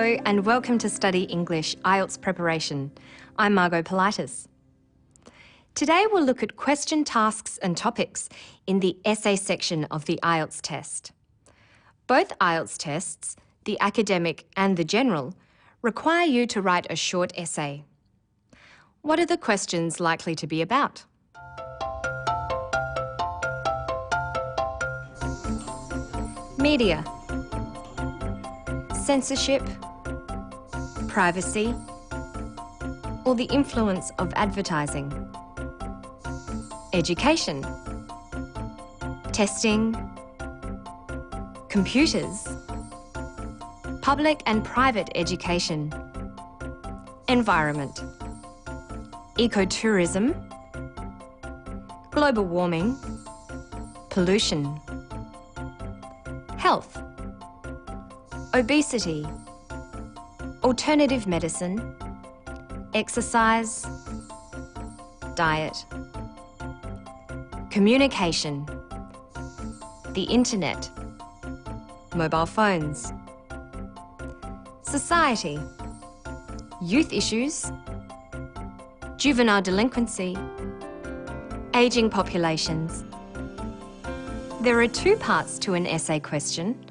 Hello and welcome to Study English IELTS Preparation. I'm Margot Politis. Today we'll look at question tasks and topics in the essay section of the IELTS test. Both IELTS tests, the academic and the general, require you to write a short essay. What are the questions likely to be about? Media, censorship, privacy, or the influence of advertising. Education, testing, computers, public and private education, environment, ecotourism, global warming, pollution, health, obesity, alternative medicine, exercise, diet, communication, the internet, mobile phones, society, youth issues, juvenile delinquency, ageing populations. There are two parts to an essay question.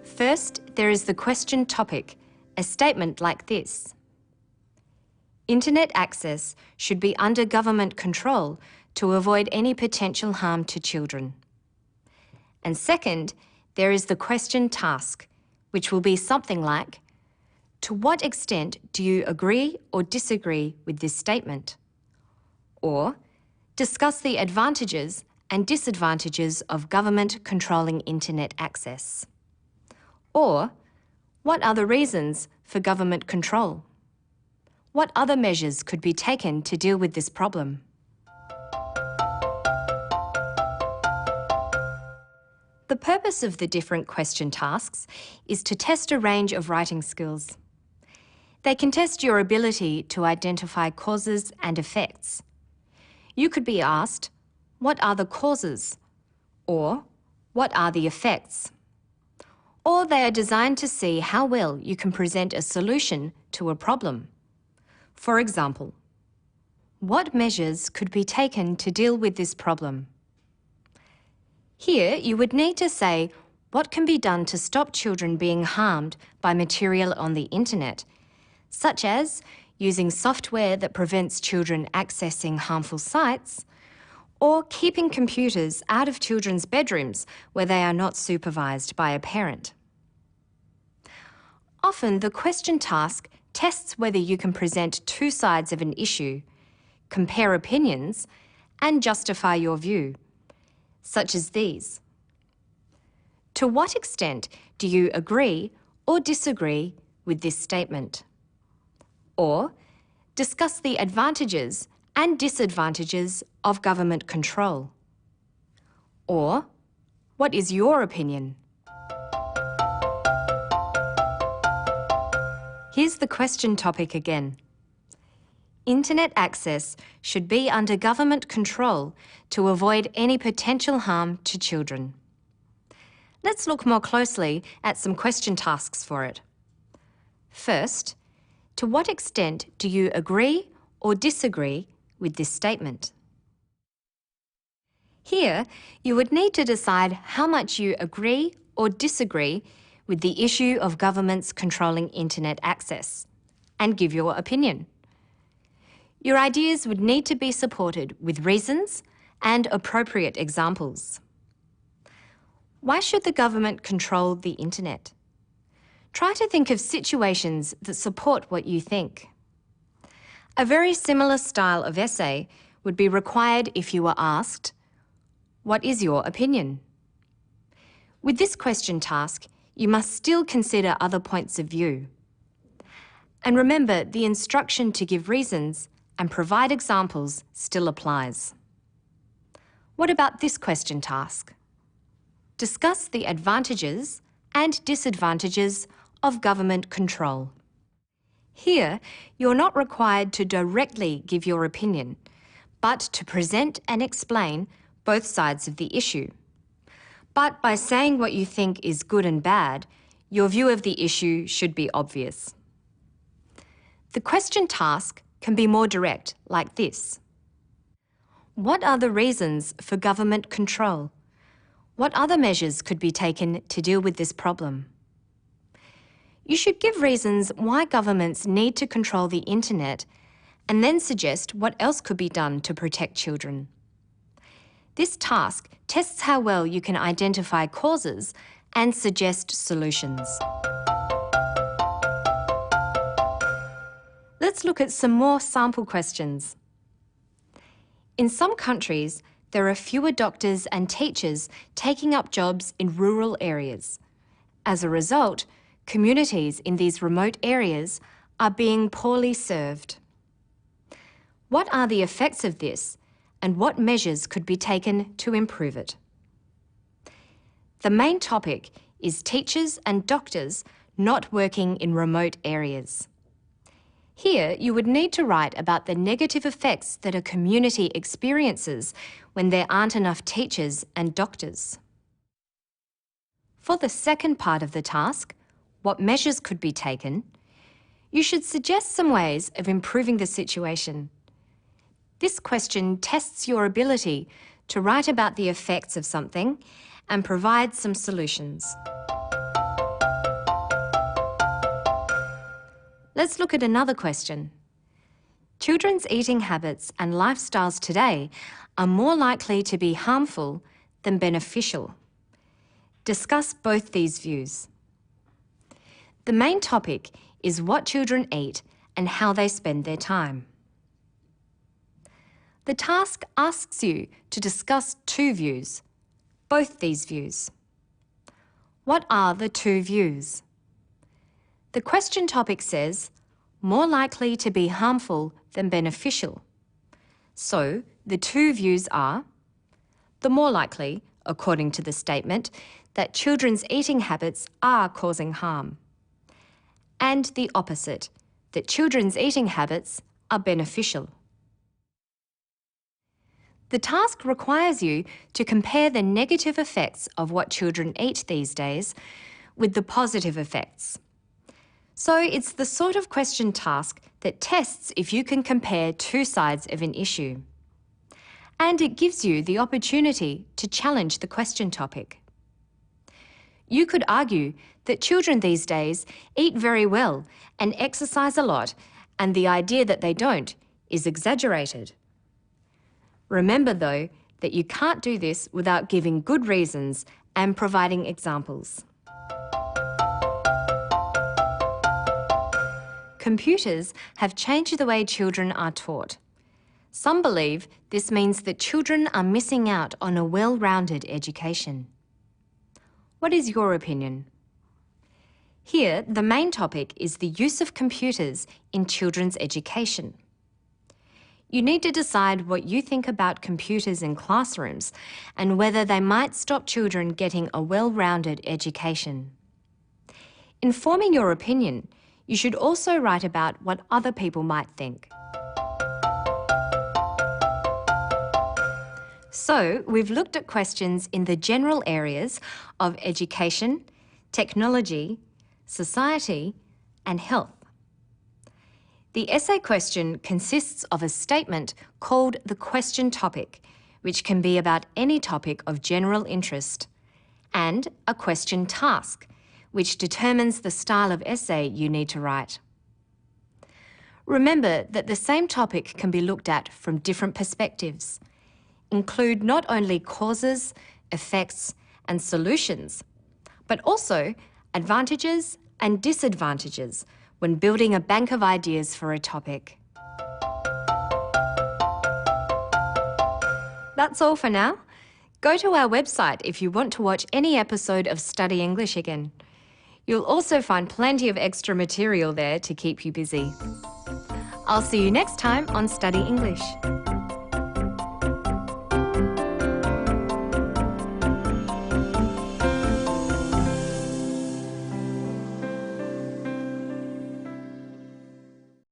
First, there is the question topic, a statement like this. Internet access should be under government control to avoid any potential harm to children. And second, there is the question task, which will be something like, to what extent do you agree or disagree with this statement? Or, discuss the advantages and disadvantages of government controlling internet access. Or, what are the reasons for government control? What other measures could be taken to deal with this problem? The purpose of the different question tasks is to test a range of writing skills. They can test your ability to identify causes and effects. You could be asked, what are the causes? Or, what are the effects? Or they are designed to see how well you can present a solution to a problem. For example, what measures could be taken to deal with this problem? Here, you would need to say what can be done to stop children being harmed by material on the internet, such as using software that prevents children accessing harmful sites, or keeping computers out of children's bedrooms where they are not supervised by a parent. Often, the question task tests whether you can present two sides of an issue, compare opinions, and justify your view, such as these. To what extent do you agree or disagree with this statement? Or, discuss the advantages and disadvantages of government control. Or, what is your opinion? Here's the question topic again. Internet access should be under government control to avoid any potential harm to children. Let's look more closely at some question tasks for it. First, to what extent do you agree or disagree with this statement? Here, you would need to decide how much you agree or disagree with the issue of governments controlling internet access, and give your opinion. Your ideas would need to be supported with reasons and appropriate examples. Why should the government control the internet? Try to think of situations that support what you think. A very similar style of essay would be required if you were asked, what is your opinion? With this question task, you must still consider other points of view. And remember, the instruction to give reasons and provide examples still applies. What about this question task? Discuss the advantages and disadvantages of government control. Here, you're not required to directly give your opinion, but to present and explain both sides of the issue. But by saying what you think is good and bad, your view of the issue should be obvious. The question task can be more direct, like this. What are the reasons for government control? What other measures could be taken to deal with this problem? You should give reasons why governments need to control the internet and then suggest what else could be done to protect children. This task tests how well you can identify causes and suggest solutions. Let's look at some more sample questions. In some countries, there are fewer doctors and teachers taking up jobs in rural areas. As a result, communities in these remote areas are being poorly served. What are the effects of this, and what measures could be taken to improve it? The main topic is teachers and doctors not working in remote areas. Here, you would need to write about the negative effects that a community experiences when there aren't enough teachers and doctors. For the second part of the task, what measures could be taken, you should suggest some ways of improving the situation. This question tests your ability to write about the effects of something and provide some solutions. Let's look at another question. Children's eating habits and lifestyles today are more likely to be harmful than beneficial. Discuss both these views. The main topic is what children eat and how they spend their time. The task asks you to discuss two views, both these views. What are the two views? The question topic says, more likely to be harmful than beneficial. So, the two views are the more likely, according to the statement, that children's eating habits are causing harm, and the opposite, that children's eating habits are beneficial. The task requires you to compare the negative effects of what children eat these days with the positive effects. So it's the sort of question task that tests if you can compare two sides of an issue. And it gives you the opportunity to challenge the question topic. You could argue that children these days eat very well and exercise a lot, and the idea that they don't is exaggerated. Remember, though, that you can't do this without giving good reasons and providing examples. Computers have changed the way children are taught. Some believe this means that children are missing out on a well-rounded education. What is your opinion? Here, the main topic is the use of computers in children's education. You need to decide what you think about computers in classrooms and whether they might stop children getting a well-rounded education. In forming your opinion, you should also write about what other people might think. So, we've looked at questions in the general areas of education, technology, society, and health. The essay question consists of a statement called the question topic, which can be about any topic of general interest, and a question task, which determines the style of essay you need to write. Remember that the same topic can be looked at from different perspectives. Include not only causes, effects, and solutions, but also advantages and disadvantages when building a bank of ideas for a topic. That's all for now. Go to our website if you want to watch any episode of Study English again. You'll also find plenty of extra material there to keep you busy. I'll see you next time on Study English.